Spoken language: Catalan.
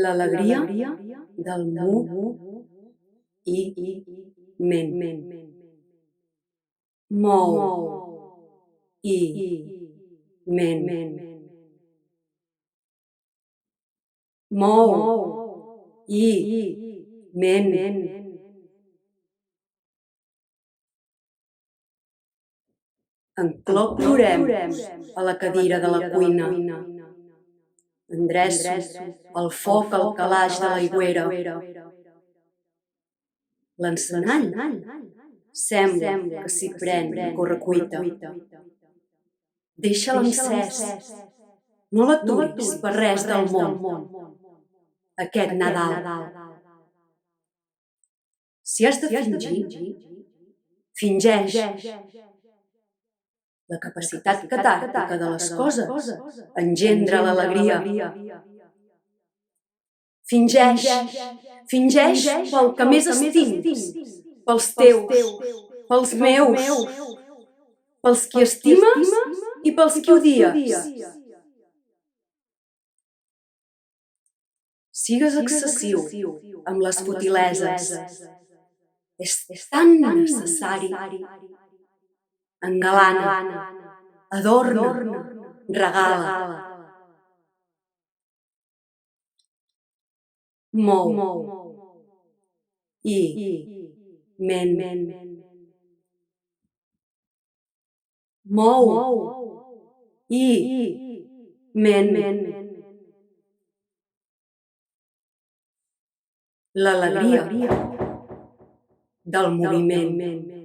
L'alegria del moviment. Ment. Ment. Encloc plorem a la cadira de la cuina. Endreço el foc al calaix de l'aigüera. L'encenall sembla que s'hi pren a correcuita. Deixa'l encès. No l'aturis per res del món, aquest Nadal. Si has de fingir, fingeix. La capacitat catàrtica de les coses engendra l'alegria. Fingeix pel que més estimis, pels teus, pels meus, pels qui estimes i pels qui odies. Sigues excessiu amb les futileses. És tan necessari. Engalana, adorna, regala. Mou. Ment. Mou. Ment. L'alegria del moviment.